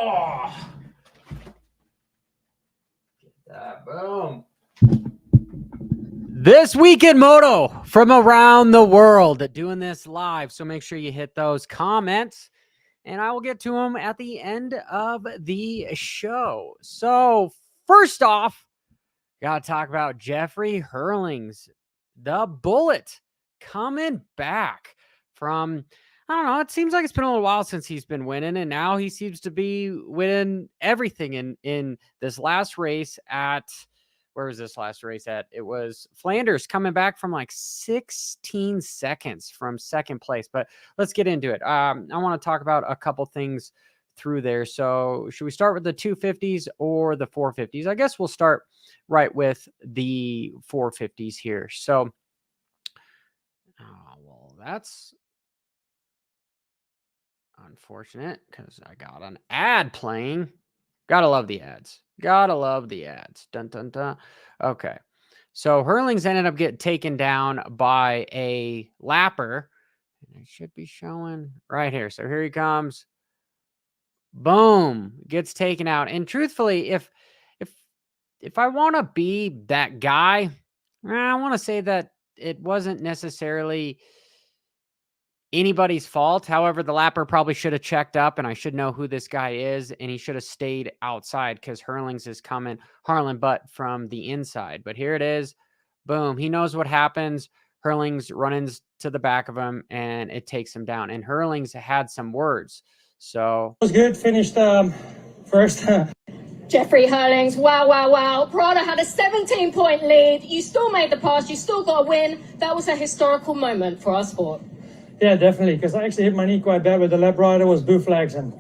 Oh, get that, boom. This week in Moto from around the world, doing this live. So make sure you hit those comments and I will get to them at the end of the show. So first off, got to talk about Jeffrey Hurlings, the Bullet, coming back from, I don't know, it seems like it's been a little while since he's been winning, and now he seems to be winning everything in this last race at, where was this last race at? It was Flanders, coming back from like 16 seconds from second place. But let's get into it. I want to talk about a couple things through there. So should we start with the 250s or the 450s? I guess we'll start right with the 450s here. So, well, that's unfortunate because I got an ad playing. Gotta love the ads. Gotta love the ads. Dun, dun, dun. Okay. So Hurlings ended up getting taken down by a lapper. And it should be showing right here. So here he comes. Boom. Gets taken out. And truthfully, if I want to be that guy, I want to say that it wasn't necessarily anybody's fault. However, the lapper probably should have checked up, and I should know who this guy is, and he should have stayed outside because Hurlings is coming Harlan Butt from the inside. But here it is. Boom. He knows what happens. Hurlings runs to the back of him, and it takes him down. And Hurlings had some words. So it was good. Finished first. Jeffrey Hurlings, wow. Prada had a 17-point lead. You still made the pass. You still got a win. That was a historical moment for our sport. Yeah, definitely, because I actually hit my knee quite bad with the lap rider, was blue flags, and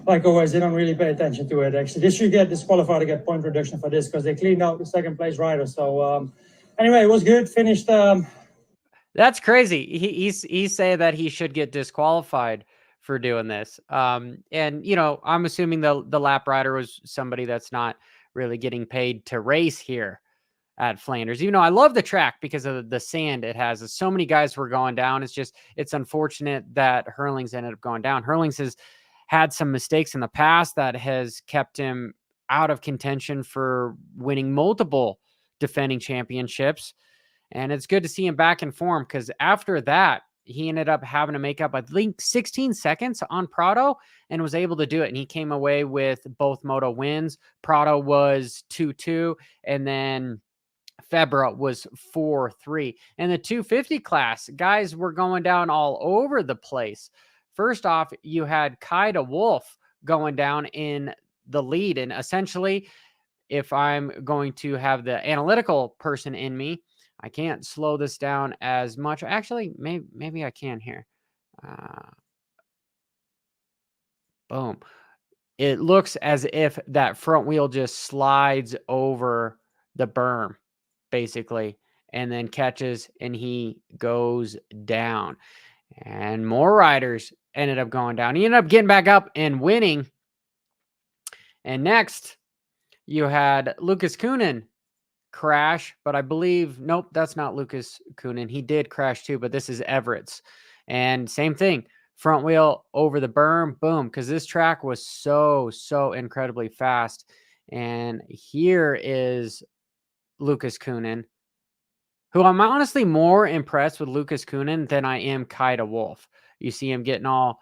like always, they don't really pay attention to it. Actually, this should get disqualified to get point reduction for this because they cleaned out the second place rider. So anyway, it was good. Finished. That's crazy. He's saying that he should get disqualified for doing this. And, you know, I'm assuming the lap rider was somebody that's not really getting paid to race here at Flanders. Even though I love the track because of the sand it has. So many guys were going down. It's unfortunate that Hurlings ended up going down. Hurlings has had some mistakes in the past that has kept him out of contention for winning multiple defending championships. And it's good to see him back in form because after that, he ended up having to make up, I think, 16 seconds on Prado and was able to do it. And he came away with both Moto wins. Prado was 2-2, and then Febra was 4-3. And the 250 class, guys were going down all over the place. First off, you had Kaida Wolf going down in the lead. And essentially, if I'm going to have the analytical person in me, I can't slow this down as much. Actually, maybe I can here. Boom. It looks as if that front wheel just slides over the berm, basically, and then catches, and he goes down. And more riders ended up going down. He ended up getting back up and winning. And next, you had Lucas Kunin crash, but I believe, nope, that's not Lucas Kunin. He did crash too, but this is Everett's. And same thing, front wheel over the berm, boom, because this track was so incredibly fast. And here is Lucas Kunin, who I'm honestly more impressed with Lucas Kunin than I am Kaida Wolf. You see him getting all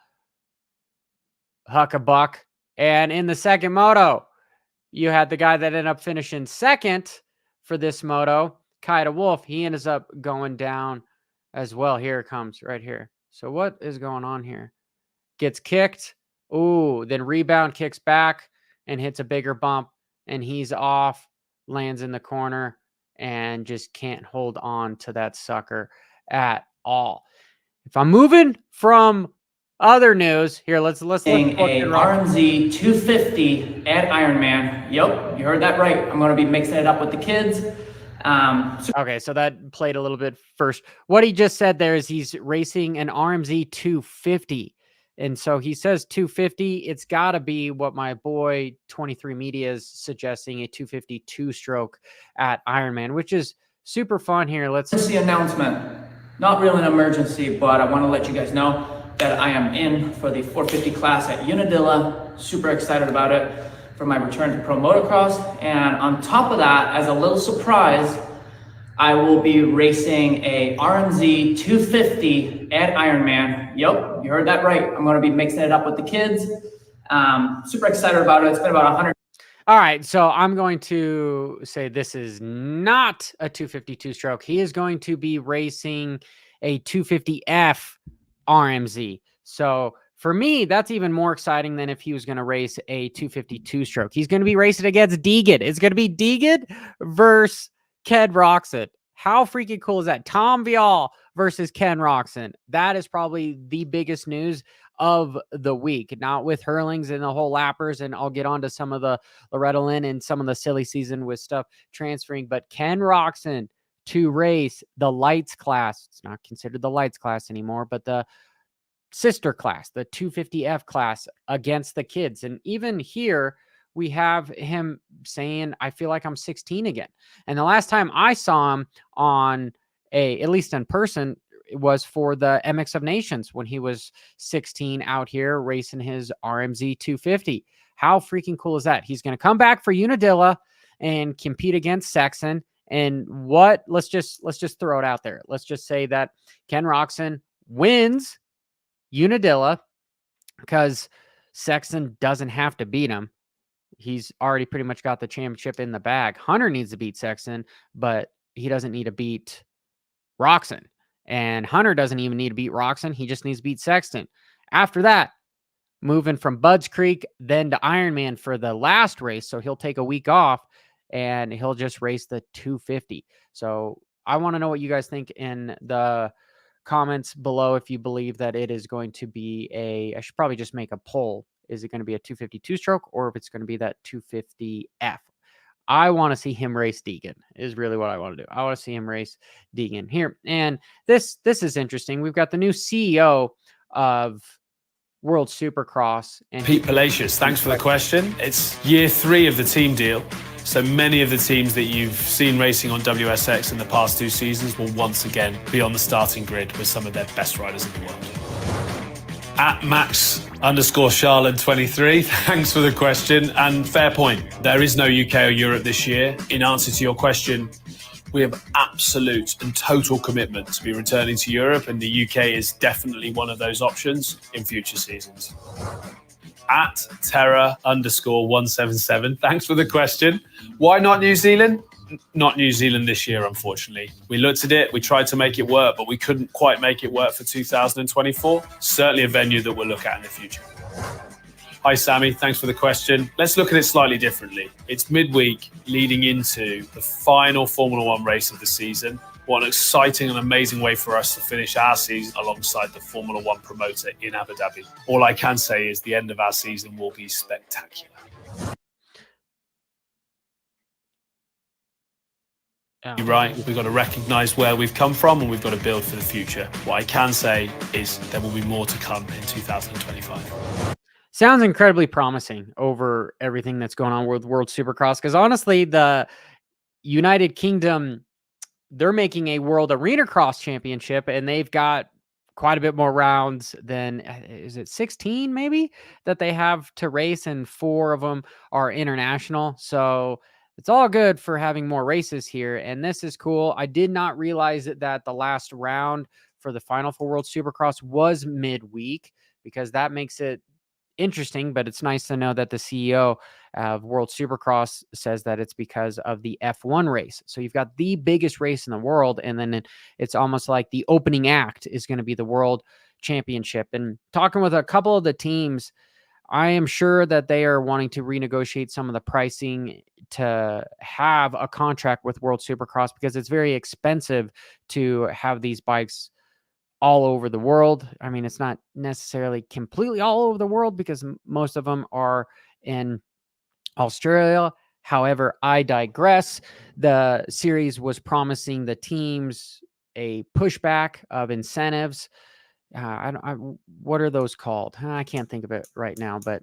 huck-a-buck. And in the second moto, you had the guy that ended up finishing second for this moto, Kaida Wolf. He ends up going down as well. Here it comes right here. So what is going on here? Gets kicked. Ooh, then rebound, kicks back and hits a bigger bump, and he's off, lands in the corner, and just can't hold on to that sucker at all. If I'm moving from other news here, let's look a RMZ 250 at Ironman. Yep, you heard that right. I'm going to be mixing it up with the kids. Okay, so that played a little bit first. What he just said there is he's racing an RMZ 250. And so he says 250. It's got to be what my boy 23 Media is suggesting, a 250 two-stroke at Ironman, which is super fun here. Let's see announcement. Not really an emergency, but I want to let you guys know. that I am in for the 450 class at Unadilla. Super excited about it for my return to pro motocross. And on top of that, as a little surprise, I will be racing a RMZ 250 at Ironman. Yep, you heard that right. I'm going to be mixing it up with the kids. Super excited about it. It's been about 100. All right, so I'm going to say this is not a 252 stroke. He is going to be racing a 250F RMZ. So for me, that's even more exciting than if he was going to race a 252 stroke. He's going to be racing against Deegan. It's going to be Deegan versus Ken Roczen. How freaking cool is that? Tom Vial versus Ken Roczen. That is probably the biggest news of the week, not with Hurlings and the whole lappers. And I'll get on to some of the Loretta Lynn and some of the silly season with stuff transferring, but Ken Roczen to race the lights class. It's not considered the lights class anymore, but the sister class, the 250F class against the kids. And even here we have him saying, I feel like I'm 16 again. And the last time I saw him on at least in person, was for the MX of Nations when he was 16 out here racing his RMZ 250. How freaking cool is that? He's going to come back for Unadilla and compete against Sexton. And let's just throw it out there. Let's just say that Ken Roczen wins Unadilla because Sexton doesn't have to beat him. He's already pretty much got the championship in the bag. Hunter needs to beat Sexton, but he doesn't need to beat Roczen. And Hunter doesn't even need to beat Roczen. He just needs to beat Sexton. After that, moving from Budds Creek, then to Ironman for the last race. So he'll take a week off and he'll just race the 250. So I want to know what you guys think in the comments below. If you believe that it is going to be I should probably just make a poll. Is it going to be a 252 stroke or if it's going to be that 250F? I want to see him race Deegan is really what I want to do. I want to see him race Deegan here. And this is interesting. We've got the new CEO of World Supercross. And Pete Palacios, thanks for the question. It's year 3 of the team deal. So many of the teams that you've seen racing on WSX in the past 2 seasons will once again be on the starting grid with some of their best riders in the world. At Max_Charlotte23, thanks for the question, and fair point. There is no UK or Europe this year. In answer to your question, we have absolute and total commitment to be returning to Europe, and the UK is definitely one of those options in future seasons. At Terra_177, thanks for the question. Why not New Zealand? Not New Zealand this year, unfortunately. We looked at it, we tried to make it work, but we couldn't quite make it work for 2024. Certainly a venue that we'll look at in the future. Hi, Sammy. Thanks for the question. Let's look at it slightly differently. It's midweek leading into the final Formula One race of the season. What an exciting and amazing way for us to finish our season alongside the Formula One promoter in Abu Dhabi. All I can say is the end of our season will be spectacular. You're right. We've got to recognise where we've come from and we've got to build for the future. What I can say is there will be more to come in 2025. Sounds incredibly promising over everything that's going on with World Supercross. Because honestly, the United Kingdom, they're making a World Arena Cross Championship and they've got quite a bit more rounds than, is it 16 maybe, that they have to race, and 4 of them are international. So it's all good for having more races here, and this is cool. I did not realize that the last round for the final for World Supercross was midweek, because that makes it interesting, but it's nice to know that the CEO of World Supercross says that it's because of the F1 race. So you've got the biggest race in the world, and then it's almost like the opening act is going to be the World Championship. And talking with a couple of the teams, I am sure that they are wanting to renegotiate some of the pricing to have a contract with World Supercross, because it's very expensive to have these bikes all over the world. I mean, it's not necessarily completely all over the world because most of them are in Australia. However, I digress. The series was promising the teams a pushback of incentives. What are those called? I can't think of it right now, but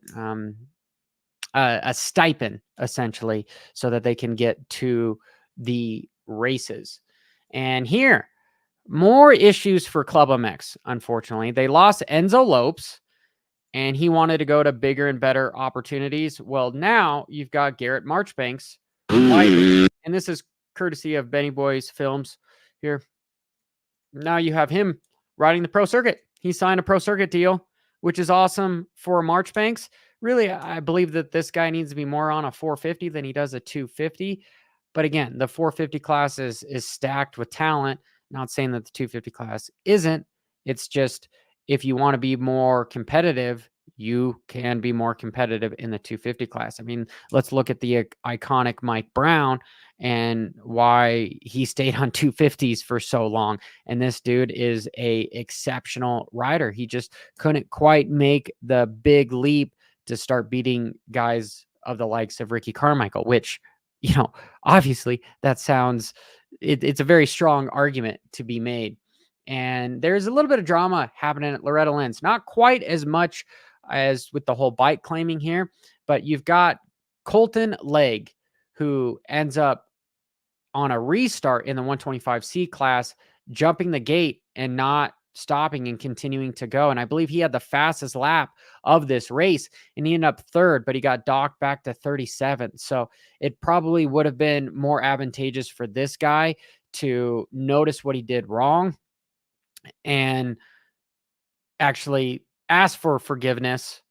a stipend essentially, so that they can get to the races. And here more issues for Club MX, unfortunately. They lost Enzo Lopes, and he wanted to go to bigger and better opportunities. Well, now you've got Garrett Marchbanks, and this is courtesy of Benny Boy's Films here. Now you have him riding the pro circuit. He signed a pro circuit deal, which is awesome for Marchbanks. Really, I believe that this guy needs to be more on a 450 than he does a 250. But again, the 450 class is stacked with talent. Not saying that the 250 class isn't. It's just if you want to be more competitive, you can be more competitive in the 250 class. I mean, let's look at the iconic Mike Brown and why he stayed on 250s for so long. And this dude is a exceptional rider. He just couldn't quite make the big leap to start beating guys of the likes of Ricky Carmichael, which, you know, obviously that sounds, it's a very strong argument to be made. And there's a little bit of drama happening at Loretta Lynn's, not quite as much as with the whole bike claiming here, but you've got Colton Legg, who ends up on a restart in the 125C class, jumping the gate and not stopping and continuing to go. And I believe he had the fastest lap of this race, and he ended up third, but he got docked back to 37th. So it probably would have been more advantageous for this guy to notice what he did wrong and actually ask for forgiveness,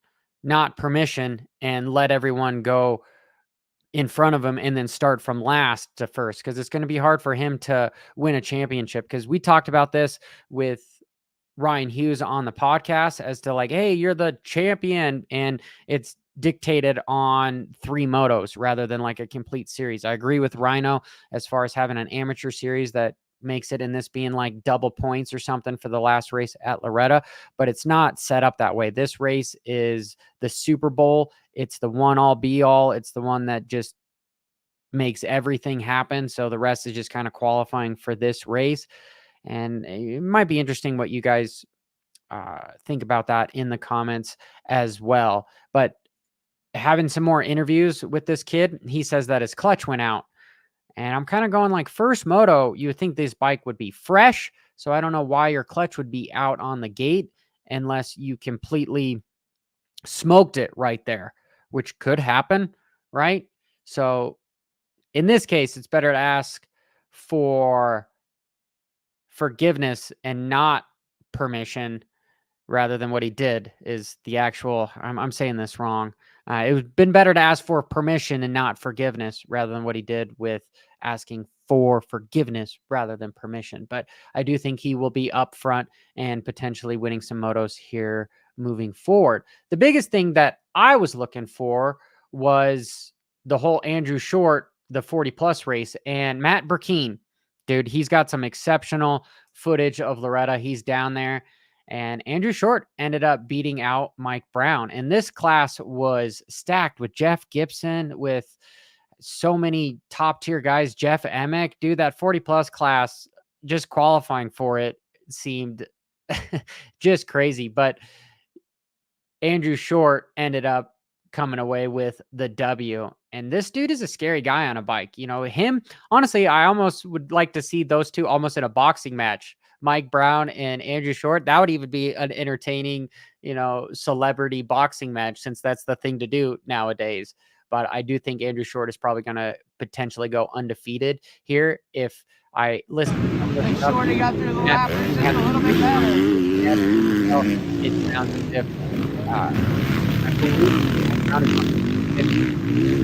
not permission, and let everyone go in front of him and then start from last to first, because it's going to be hard for him to win a championship. Because we talked about this with Ryan Hughes on the podcast as to like, hey, you're the champion, and it's dictated on 3 motos rather than like a complete series. I agree with Rhino as far as having an amateur series that makes it, in this being like double points or something for the last race at Loretta, but it's not set up that way. This race is the Super Bowl. It's the one all be all. It's the one that just makes everything happen. So the rest is just kind of qualifying for this race. And it might be interesting what you guys think about that in the comments as well. But having some more interviews with this kid, he says that his clutch went out. And I'm kind of going like, first moto, you would think this bike would be fresh. So I don't know why your clutch would be out on the gate unless you completely smoked it right there, which could happen, right? So in this case, it's better to ask for forgiveness and not permission rather than what he did is the actual, I'm saying this wrong. It would have been better to ask for permission and not forgiveness rather than what he did with asking for forgiveness rather than permission. But I do think he will be up front and potentially winning some motos here moving forward. The biggest thing that I was looking for was the whole Andrew Short, the 40 plus race, and Matt Burkeen. Dude, he's got some exceptional footage of Loretta. He's down there. And Andrew Short ended up beating out Mike Brown. And this class was stacked with Jeff Gibson, with so many top tier guys. Jeff Emick, dude, that 40 plus class, just qualifying for it seemed just crazy. But Andrew Short ended up coming away with the W. And this dude is a scary guy on a bike. You know, him, honestly, I almost would like to see those two almost in a boxing match. Mike Brown and Andrew Short. That would even be an entertaining, you know, celebrity boxing match, since that's the thing to do nowadays. But I do think Andrew Short is probably going to potentially go undefeated here. If I listen to some of the stuff, Shorty got through the lap just a little bit better. It sounds as if I believe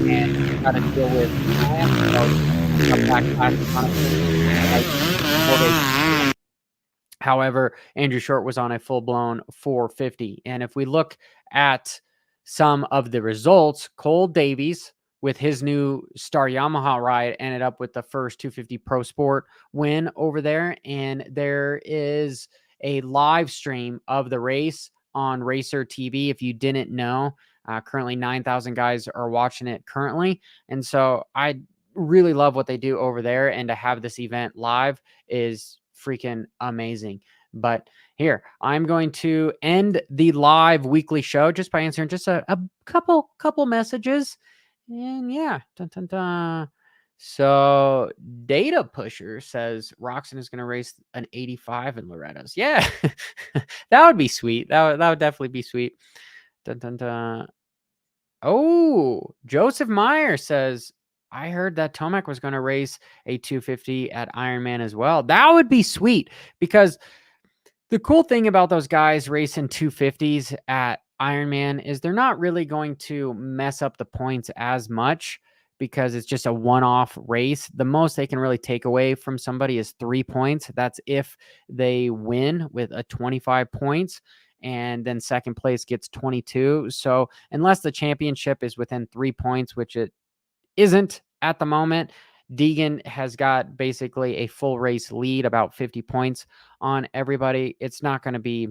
and got to deal with However, Andrew Short was on a full-blown 450. And if we look at some of the results, Cole Davies, with his new Star Yamaha ride, ended up with the first 250 Pro Sport win over there. And there is a live stream of the race on Racer TV. If you didn't know, currently 9,000 guys are watching it currently. And so I really love what they do over there. And to have this event live is freaking amazing. But here, I'm going to end the live weekly show just by answering just a couple messages. And yeah, So Data Pusher says Roczen is going to race an 85 in Loretta's. Yeah, that would be sweet. That would definitely be sweet. Dun, dun, dun. Oh, Joseph Meyer says, I heard that Tomac was going to race a 250 at Ironman as well. That would be sweet, because the cool thing about those guys racing 250s at Ironman is they're not really going to mess up the points as much, because it's just a one-off race. The most they can really take away from somebody is 3 points. That's if they win with a 25 points, and then second place gets 22. So unless the championship is within 3 points, which it isn't at the moment, Deegan has got basically a full race lead, about 50 points on everybody. It's not going to be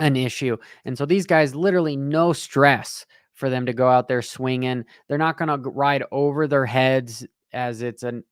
an issue. And so these guys, literally no stress for them to go out there swinging. They're not going to ride over their heads as it's an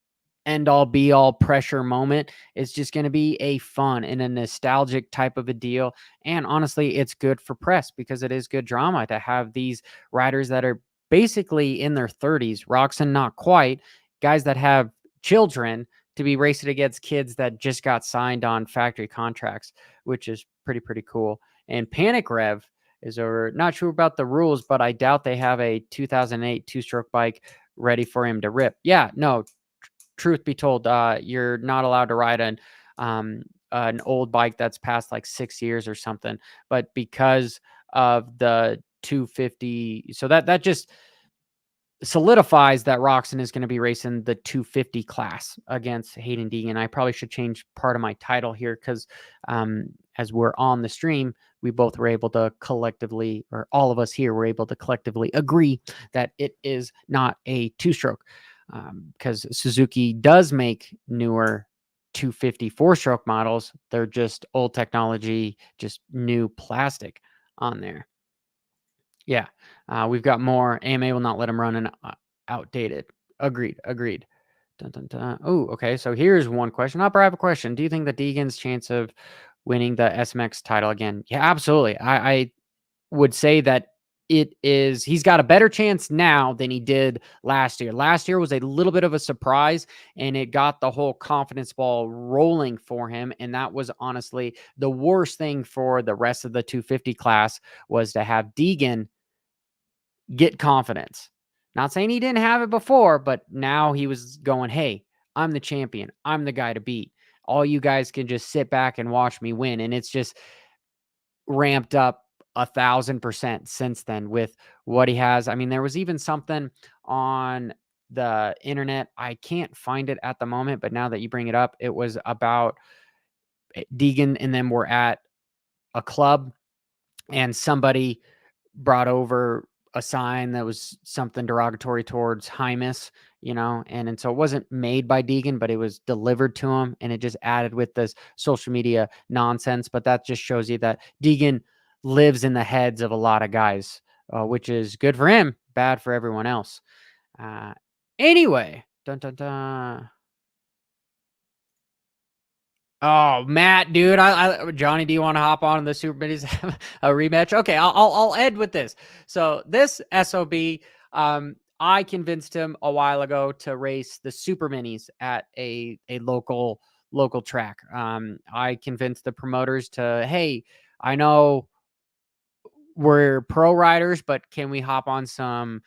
end all be all pressure moment. It's just going to be a fun and a nostalgic type of a deal. And honestly, it's good for press, because it is good drama to have these riders that are basically in their 30s, Roczen not quite, guys that have children, to be racing against kids that just got signed on factory contracts, which is pretty cool. And Panic Rev is over. Not sure about the rules, but I doubt they have a 2008 two-stroke bike ready for him to rip. Yeah, no, truth be told, you're not allowed to ride an old bike that's past like 6 years or something. But because of the 250, so that just solidifies that Roczen is going to be racing the 250 class against Hayden Deegan. I probably should change part of my title here, because as we're on the stream, we both were able to collectively, or all of us here were able to collectively agree that it is not a two-stroke, because Suzuki does make newer 250 four-stroke models. They're just old technology, just new plastic on there. Yeah, we've got more. AMA will not let him run an outdated. Agreed. Dun, dun, dun. Oh, okay. So here's one question. I have a question. Do you think that Deegan's chance of winning the SMX title again? Yeah, absolutely. I would say that he's got a better chance now than he did last year. Last year was a little bit of a surprise, and it got the whole confidence ball rolling for him. And that was honestly the worst thing for the rest of the 250 class, was to have Deegan get confidence. Not saying he didn't have it before, but now he was going, hey, I'm the champion. I'm the guy to beat. All you guys can just sit back and watch me win. And it's just ramped up 1,000% since then with what he has. I mean, there was even something on the internet. I can't find it at the moment, but now that you bring it up, it was about Deegan and them were at a club, and somebody brought over a sign that was something derogatory towards Hymus, and so it wasn't made by Deegan, but it was delivered to him, and it just added with this social media nonsense. But that just shows you that Deegan lives in the heads of a lot of guys, which is good for him, bad for everyone else. Anyway, dun, dun, dun. Oh, Matt, dude, Johnny, do you want to hop on the Super Minis a rematch? Okay, I'll end with this. So this SOB, I convinced him a while ago to race the Super Minis at a local track. I convinced the promoters to, hey, I know we're pro riders, but can we hop on some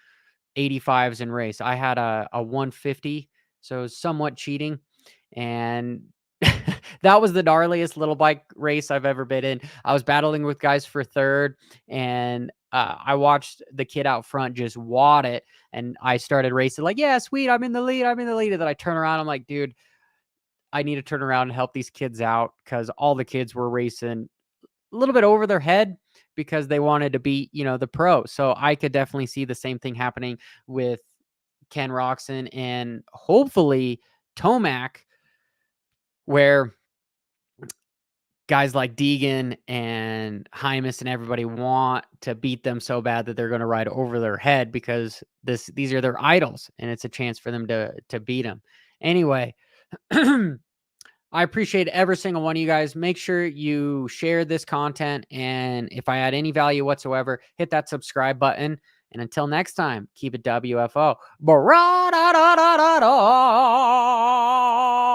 85s and race? I had a 150, so somewhat cheating, and that was the gnarliest little bike race I've ever been in. I was battling with guys for third, and I watched the kid out front just wad it, and I started racing like, yeah, sweet, I'm in the lead. And then I turn around, I'm like, dude, I need to turn around and help these kids out, because all the kids were racing a little bit over their head because they wanted to beat, the pro. So I could definitely see the same thing happening with Ken Roczen and hopefully Tomac, where guys like Deegan and Hymus and everybody want to beat them so bad that they're going to ride over their head, because these are their idols, and it's a chance for them to beat them. Anyway, I appreciate every single one of you guys. Make sure you share this content, and if I add any value whatsoever, hit that subscribe button. And until next time, keep it WFO. Bra-da-da-da-da-da.